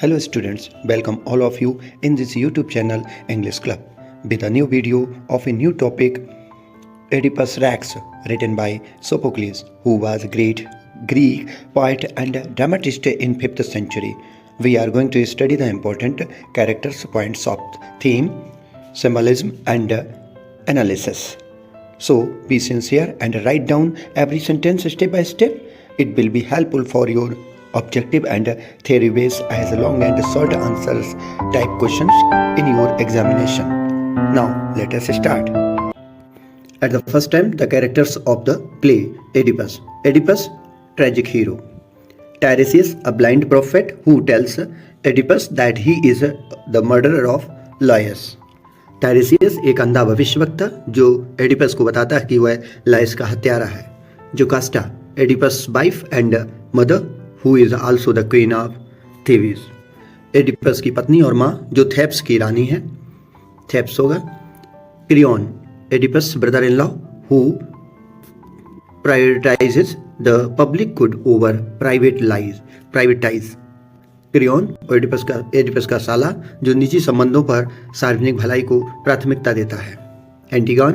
Hello students, welcome all of you in this YouTube channel English Club with a new video of a new topic, Oedipus Rex, written by Sophocles, who was a great Greek poet and dramatist in 5th century. We are going to study the important characters, points of theme, symbolism and analysis. So be sincere and write down every sentence step by step. It will be helpful for your objective and theory based as long and short answers type questions in your examination. Now let us start. At the first time, the characters of the play. Oedipus. Oedipus, tragic hero. Tiresias, a blind prophet who tells Oedipus that he is the murderer of Laius. टायरेसियस एक अंधा भविष्यवक्ता जो Oedipus को बताता है कि वह लाइस का हत्यारा है. जोकास्टा, Oedipus wife and mother who is also the queen of Thebes. Oedipus की पत्नी और माँ जो थेब्स की रानी है. थेब्स होगा. Creon, Oedipus brother in law who prioritises the public good over privatise. Creon Oedipus का साला जो निजी संबंधों पर सार्वजनिक भलाई को प्राथमिकता देता है. Antigone,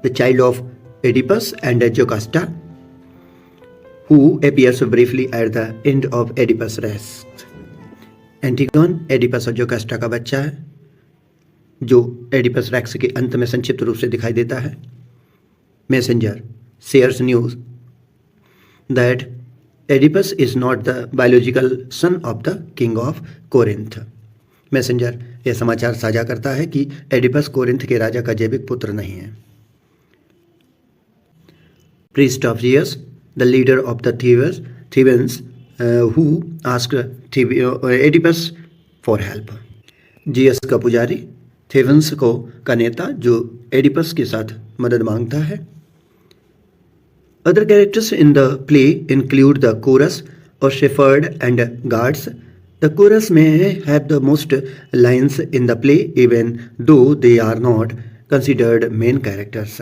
the child of Oedipus and Jocasta who appears briefly at the end of Oedipus रेस्ट. एंटिगॉन एडिपस और जोकास्टा का बच्चा है जो एडिपस रेक्स के अंत में संक्षिप्त रूप से दिखाई देता है. Messenger shares news that Oedipus is not the biological son of the king of Corinth. Messenger यह समाचार साझा करता है कि एडिपस कोरिंथ के राजा का जैविक पुत्र नहीं है. Priest of Zeus, the leader of the Thebans, who asked Oedipus for help. Jesus का पुजारी, थेबन्स का नेता जो एडिपस के साथ मदद मांगता है. Other characters in the play include the chorus or shepherd and guards. The chorus may have the most lines in the play even though they are not considered main characters.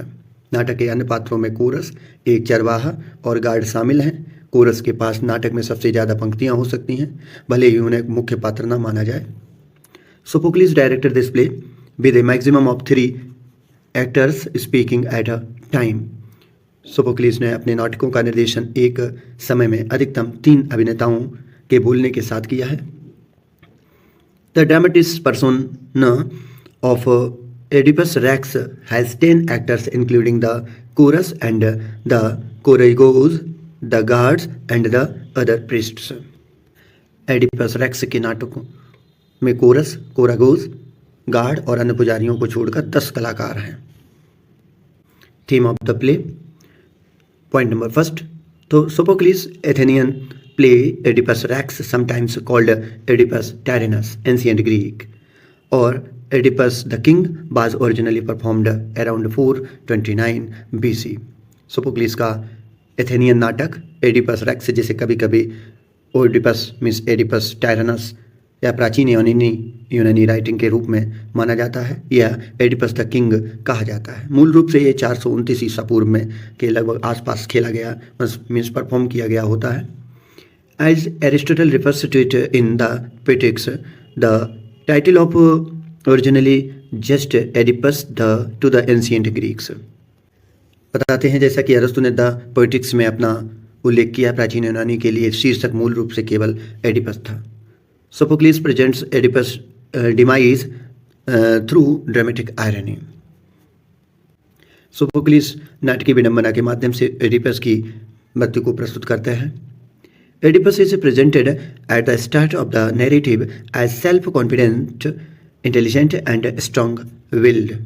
नाटक के अन्य पात्रों में कोरस, एक चरवाहा और guard शामिल हैं. कोरस के पास नाटक में सबसे ज़्यादा पंक्तियाँ हो सकती हैं भले ही उन्हें मुख्य पात्र न माना जाए. Sophocles directed this play with a maximum of 3 actors speaking at a time. Sophocles ने अपने नाटकों का निर्देशन एक समय में अधिकतम 3 अभिनेताओं के बोलने के साथ किया है. The dramatis personae of Oedipus Rex has 10 actors including the chorus and the choragos, the guards and the other priests. Oedipus Rex के नाटकों में कोरस, कोरागोज, गार्ड और अन्य पुजारियों को छोड़कर 10 कलाकार हैं. Theme of the play. Point number 1. तो Sophocles Athenian play Oedipus Rex, sometimes called Oedipus Tyrannus, ancient Greek, or Oedipus the King, was originally performed around 429 BC. Sophocles का एथेनियन नाटक एडिपस रेक्स, जिसे कभी कभी ओडिपस मीन्स एडिपस टायरनस या प्राचीन यूनानी writing के रूप में माना जाता है, यह एडिपस द किंग कहा जाता है. मूल रूप से ये 429 ईसा पूर्व में के लगभग आसपास खेला गया मीन्स परफॉर्म किया गया होता है. As Aristotle refers to it in the Poetics, the title of originally just Oedipus to the ancient Greeks. बताते हैं जैसा कि अरस्तु ने द पोएटिक्स में अपना उल्लेख किया, प्राचीन यूनानी के लिए शीर्षक मूल रूप से केवल एडिपस था. Sophocles presents Oedipus' demise through dramatic irony. Sophocles नाटकीय विडंबना के माध्यम से एडिपस की मृत्यु को प्रस्तुत करते हैं. Oedipus is presented at the start of the narrative as self-confident, intelligent and strong-willed.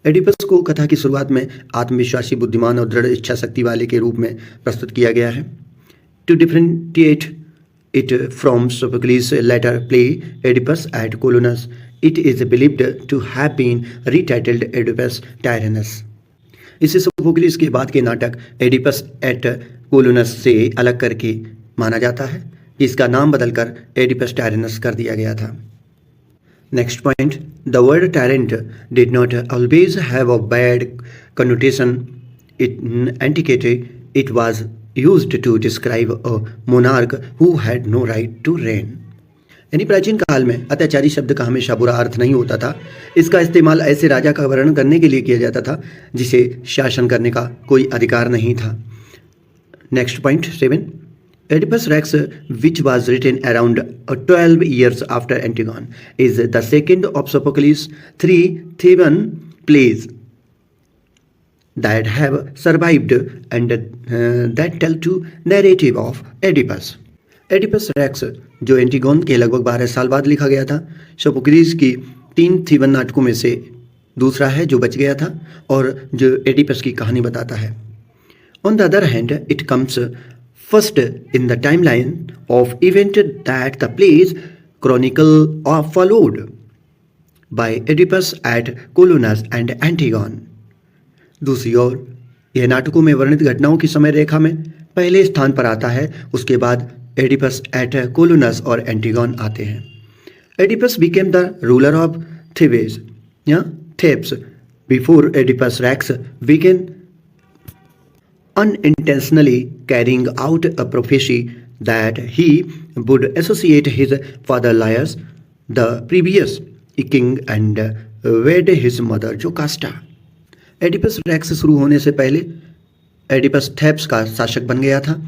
Oedipus को कथा की शुरुआत में आत्मविश्वासी, बुद्धिमान और दृढ़ इच्छा शक्ति वाले के रूप में प्रस्तुत किया गया है. To differentiate it from Sophocles' later play Oedipus at Colonus, it is believed to have been retitled Oedipus Tyrannus. इसे सोफोक्लिस के बाद के नाटक एडिपस एट कोलोनस से अलग करके माना जाता है, जिसका नाम बदलकर एडिपस टायरनस कर दिया गया था. Next point. The word tyrant did not always have a bad connotation. In antiquity, it was used to describe a monarch who had no right to reign. यानी प्राचीन काल में अत्याचारी शब्द का हमेशा बुरा अर्थ नहीं होता था। इसका इस्तेमाल ऐसे राजा का वर्णन करने के लिए किया जाता था जिसे शासन करने का कोई अधिकार नहीं था। Next point 7, Oedipus Rex which was written around 12 years after Antigone is the second of Sophocles' 3 Theban plays that have survived and that tell to narrative of Oedipus. Oedipus Rex जो एंटीगोन के लगभग 12 साल बाद लिखा गया था, Sophocles की 3 थीबन नाटकों में से दूसरा है जो बच गया था और जो एडिपस की कहानी बताता है। On the other hand it comes first in the timeline of event that the plays chronicle of followed by Oedipus at Colonus and Antigone. दूसरी ओर यह नाटकों में वर्णित घटनाओं की समय रेखा में पहले स्थान पर आता है, उसके बाद एडिपस एट कोलोनस और एंटीगोन आते हैं। Oedipus became the ruler of Thebes या Thebes before Oedipus Rex began unintentionally carrying out a prophecy that he would associate his father Laius, the previous king, and wed his mother Jocasta. Oedipus Rex शुरू होने से पहले Oedipus थेब्स का शासक बन गया था।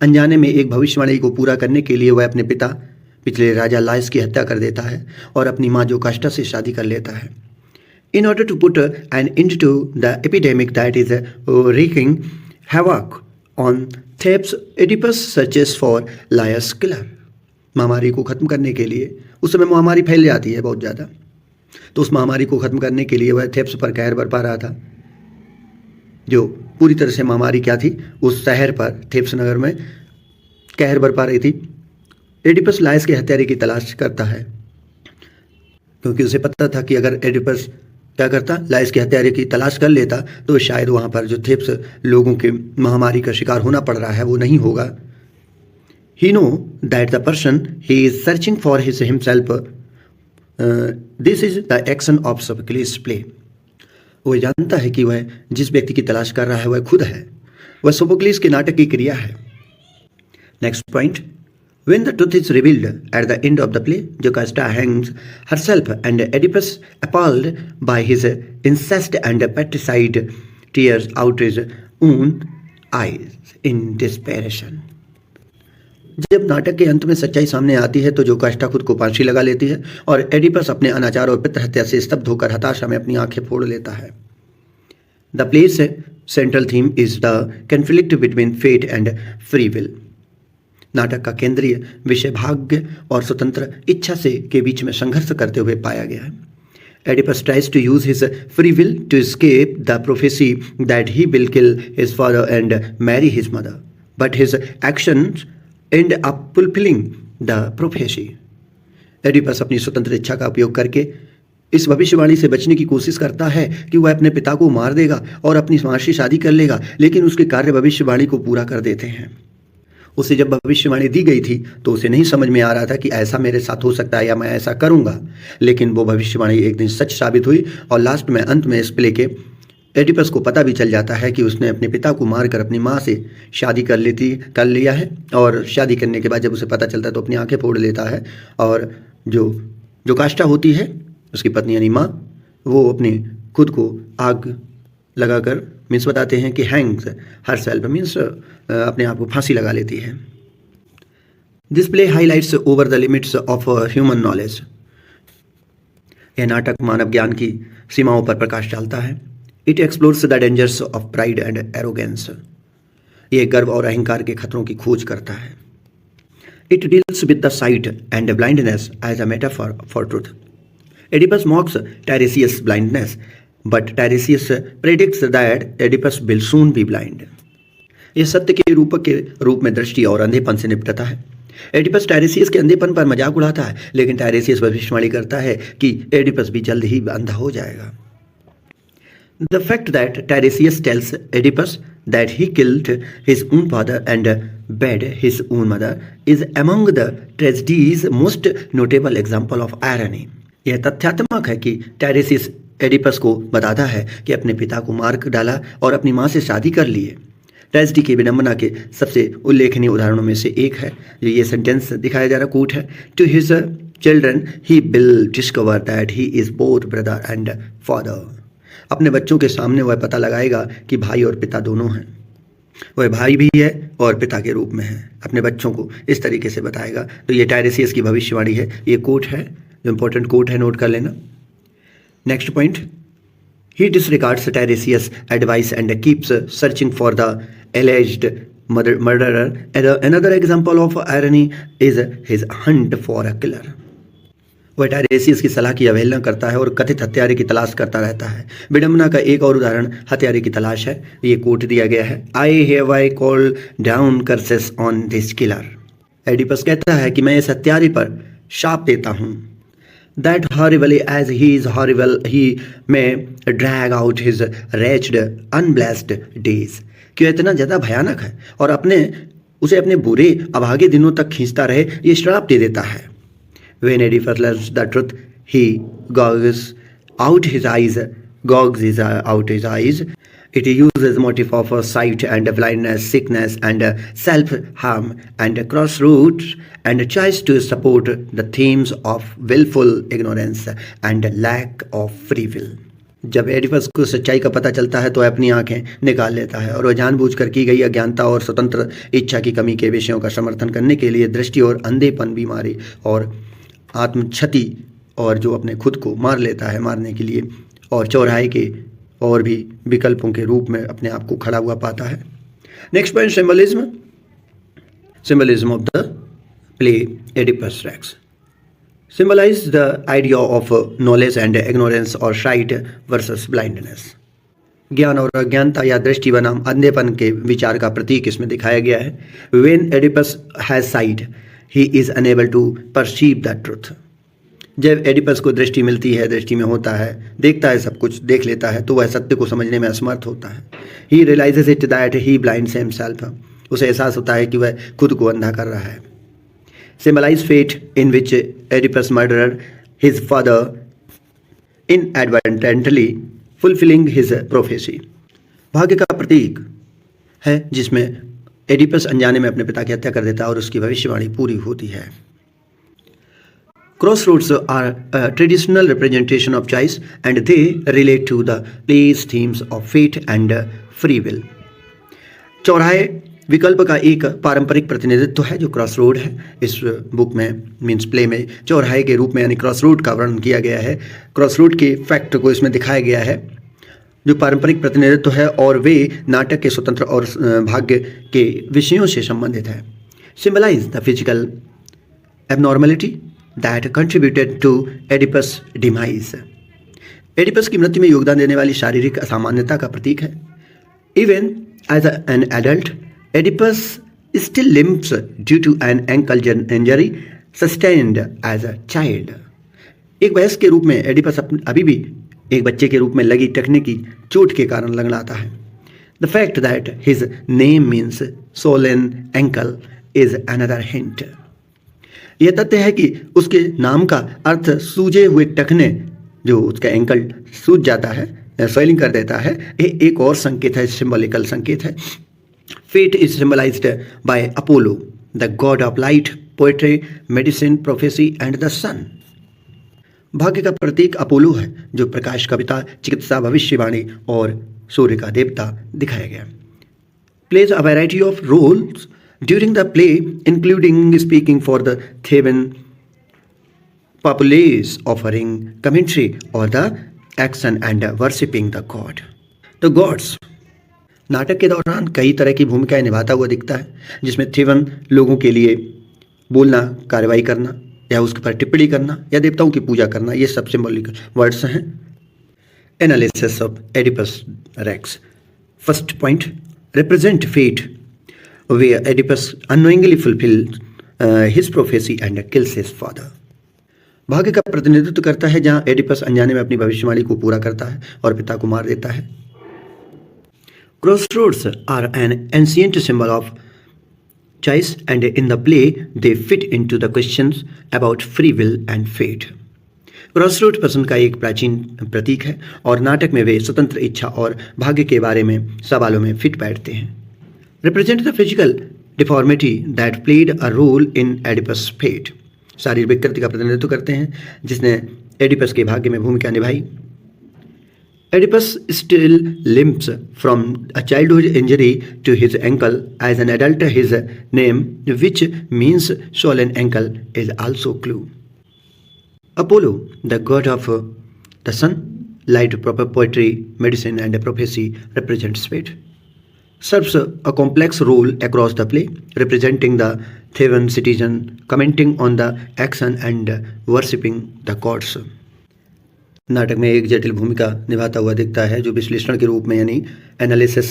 अनजाने में एक भविष्यवाणी को पूरा करने के लिए वह अपने पिता पिछले राजा लाइस की हत्या कर देता है और अपनी माँ जोकास्टा से शादी कर लेता है। In order to put an end to the epidemic that is wreaking havoc on Thebes, Oedipus searches for Laius' killer. महामारी को ख़त्म करने के लिए, उस समय महामारी फैल जाती है बहुत ज़्यादा, तो उस महामारी को ख़त्म करने के लिए वह थेब्स पर कहर बरपा रहा था। जो पूरी तरह से महामारी क्या थी, उस शहर पर थेब्स नगर में कहर बरपा रही थी। एडिपस लाइस के हत्यारे की तलाश करता है क्योंकि उसे पता था कि अगर एडिपस क्या करता, लाइस के हत्यारे की तलाश कर लेता तो शायद वहाँ पर जो थेब्स लोगों के महामारी का शिकार होना पड़ रहा है वो नहीं होगा। He know that the person he is searching for his himself, this is the action of Sophocles play. वह जानता है कि वह जिस व्यक्ति की तलाश कर रहा है वह खुद है, वह सोफोक्लिस के नाटक की क्रिया है। Next point, when the truth is revealed at the end of the play, Jocasta hangs herself and Oedipus, appalled by his incest and patricide, tears out his own eyes in desperation. जब नाटक के अंत में सच्चाई सामने आती है तो जोकास्टा खुद को फांसी लगा लेती है और एडिपस अपने अनाचार और पितृ हत्या से स्तब्ध होकर हताशा में अपनी आंखें फोड़ लेता है। The play's central theme is the conflict between fate and free will. नाटक का केंद्रीय विषय भाग्य और स्वतंत्र इच्छा से के बीच में संघर्ष करते हुए पाया गया है। Oedipus tries to use his free will to escape the prophecy that he will kill his father and marry his mother, but his actions end up fulfilling the prophecy. Oedipus अपनी स्वतंत्र इच्छा का उपयोग करके इस भविष्यवाणी से बचने की कोशिश करता है कि वह अपने पिता को मार देगा और अपनी मां से शादी कर लेगा, लेकिन उसके कार्य भविष्यवाणी को पूरा कर देते हैं। उसे जब भविष्यवाणी दी गई थी तो उसे नहीं समझ में आ रहा था कि ऐसा मेरे साथ हो सकता है या मैं ऐसा करूंगा, लेकिन वो भविष्यवाणी एक दिन सच साबित हुई और लास्ट में अंत में इस प्ले के एडिपस को पता भी चल जाता है कि उसने अपने पिता को मारकर अपनी माँ से शादी कर लिया है और शादी करने के बाद जब उसे पता चलता है तो अपनी आंखें फोड़ लेता है और जो जोकास्टा होती है उसकी पत्नी यानी माँ, वो अपने खुद को आग लगाकर मीन्स बताते हैं कि हैंग्स हर सेल्फ मीन्स अपने आप को फांसी लगा लेती है। This play highlights over the limits of human knowledge. यह नाटक मानव ज्ञान की सीमाओं पर प्रकाश डालता है। It explores the dangers of pride and arrogance. यह गर्व और अहंकार के खतरों की खोज करता है। It deals with the sight and blindness as a metaphor for truth. Oedipus mocks Tiresias blindness, but Tiresias predicts that Oedipus will soon be blind. यह सत्य के रूप में दृष्टि और अंधेपन से निपटता है। एडिपस टेरेसियस के अंधेपन पर मजाक उड़ाता है, लेकिन टेरेसियस भविष्यवाणी करता है कि एडिपस भी जल्द ही अंधा हो जाएगा। The fact that Tiresias tells Oedipus that he killed his own father and bed his own mother is among the tragedies most notable example of irony. यह तथ्यात्मक है कि टेरेसियस एडिपस को बताता है कि अपने पिता को मार डाला और अपनी माँ से शादी कर ली है। ट्रेजेडी की विडंबना के सबसे उल्लेखनीय उदाहरणों में से एक है जो ये सेंटेंस दिखाया जा रहा कोट है, to his children, he will discover that he is both brother and father. अपने बच्चों के सामने वह पता लगाएगा कि भाई और पिता दोनों हैं, वह भाई भी है और पिता के रूप में है। अपने बच्चों को इस तरीके से बताएगा। तो ये टायरेसियस की भविष्यवाणी है। ये कोट है, जो इंपॉर्टेंट कोट है, नोट कर लेना। Next point, he disregards Tiresias' advice and keeps searching for the alleged murderer. Another example of irony is his hunt for a killer. वह टायरेसियस की सलाह की अवहेलना करता है और कथित हत्यारे की तलाश करता रहता है। विडंबना का एक और उदाहरण हत्यारे की तलाश है। ये कोट दिया गया है, I hereby call down curses on this killer. Oedipus कहता है कि मैं इस हत्यारे पर शाप देता हूँ। That horribly as he is horrible, he may drag out his wretched, unblessed days. क्यों इतना ज़्यादा भयानक है और उसे अपने बुरे अभागे दिनों तक खींचता रहे, ये श्राप दे देता है। When Oedipus learns the truth, he gouges out his eyes. It uses motive of sight and blindness, sickness and self-harm and crossroads and tries to support the themes of willful ignorance and lack of free will. जब Oedipus को सच्चाई का पता चलता है तो वह अपनी आंखें निकाल लेता है और वह जानबूझकर की गई अज्ञानता और स्वतंत्र इच्छा की कमी के विषयों का समर्थन करने के लिए दृष्टि और अंधेपन, बीमारी और आत्मक्षति और जो अपने खुद को मार लेता है, मारने के लिए और चौराहे के और भी विकल्पों के रूप में अपने आप को खड़ा हुआ पाता है। Next point, symbolism of the play Oedipus Rex symbolize the idea of knowledge and ignorance or sight versus blindness. ज्ञान और अज्ञानता या दृष्टि बनाम अंधेपन के विचार का प्रतीक इसमें दिखाया गया है। When Oedipus has sight, he is unable to perceive the truth. जब एडिपस को दृष्टि मिलती है, दृष्टि में होता है, देखता है, सब कुछ देख लेता है, तो वह सत्य को समझने में असमर्थ होता है। He realizes it that he blinds himself. उसे एहसास होता है कि वह खुद को अंधा कर रहा है। Symbolize fate in which Oedipus murdered his father inadvertently fulfilling his prophecy. भाग्य का प्रतीक है जिसमें एडिपस अनजाने में अपने पिता की हत्या कर देता है और उसकी भविष्यवाणी पूरी होती है। Crossroads are a traditional representation of choice and they relate to the play's themes of fate and free will. चौराहे विकल्प का एक पारंपरिक प्रतिनिधित्व है जो क्रॉस रोड है। इस बुक में मीन्स प्ले में चौराहे के रूप में यानी क्रॉस रोड का वर्णन किया गया है। क्रॉस रोड के फैक्ट को इसमें दिखाया गया है जो पारंपरिक प्रतिनिधित्व है और वे नाटक के स्वतंत्र और भाग्य के विषयों से संबंधित है। Symbolize the physical abnormality that contributed to Oedipus demise. Oedipus की मृत्यु में योगदान देने वाली शारीरिक असामान्यता का प्रतीक है। Even as an adult Oedipus still limps due to an ankle injury sustained as a child. एक वयस्क के रूप में एडिपस अभी भी एक बच्चे के रूप में लगी टखने की चोट के कारण लंगड़ाता है। The fact that his name means swollen ankle is another hint. यह तथ्य है कि उसके नाम का अर्थ सूजे हुए टखने, जो उसका एंकल सूज जाता है, स्वेलिंग कर देता है, ये एक और संकेत है, सिंबॉलिकल संकेत है। Fate is symbolized by Apollo, the god of light, poetry, medicine, prophecy and the sun. भाग्य का प्रतीक अपोलो है जो प्रकाश, कविता, चिकित्सा, भविष्यवाणी और सूर्य का देवता दिखाया गया। Plays a variety of roles during the play, including speaking for the Theban populace, offering commentary or the action and worshipping the god. The gods नाटक के दौरान कई तरह की भूमिकाएं निभाता हुआ दिखता है, जिसमें थेवन लोगों के लिए बोलना, कार्रवाई करना या उसके पर टिप्पणी करना या देवताओं की पूजा करना, ये सब सिंबॉलिक वर्ड्स हैं। Analysis of Oedipus Rex. First point, represent fate where Oedipus unknowingly fulfill his prophecy and kills his father. भाग्य का प्रतिनिधित्व करता है जहां एडिपस अनजाने में अपनी भविष्यवाणी को पूरा करता है और पिता को मार देता है। Crossroads are an ancient symbol of choice and in the play they fit into the questions about free will and fate. Crossroads प्रश्न का एक प्राचीन प्रतीक है और नाटक में वे स्वतंत्र इच्छा और भाग्य के बारे में सवालों में फिट बैठते हैं। Represent the physical deformity that played a role in Oedipus' fate. शारीरिक विकृति का प्रतिनिधित्व करते हैं जिसने एडिपस के भाग्य में भूमिका निभाई। Oedipus still limps from a childhood injury to his ankle. As an adult, his name, which means swollen ankle, is also clue. Apollo, the god of the sun, light, proper poetry, medicine, and prophecy, represents fate. Serves a complex role across the play, representing the Theban citizen, commenting on the action and worshipping the gods. नाटक में एक जटिल भूमिका निभाता हुआ दिखता है जो विश्लेषण के रूप में यानी एनालिसिस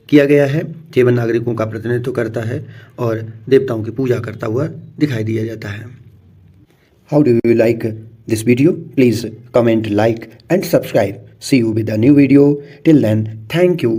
किया गया है। थेबन नागरिकों का प्रतिनिधित्व करता है और देवताओं की पूजा करता हुआ दिखाई दिया जाता है। How do you like this video? Please comment, like and subscribe. See you with a new video. Till then, thank you.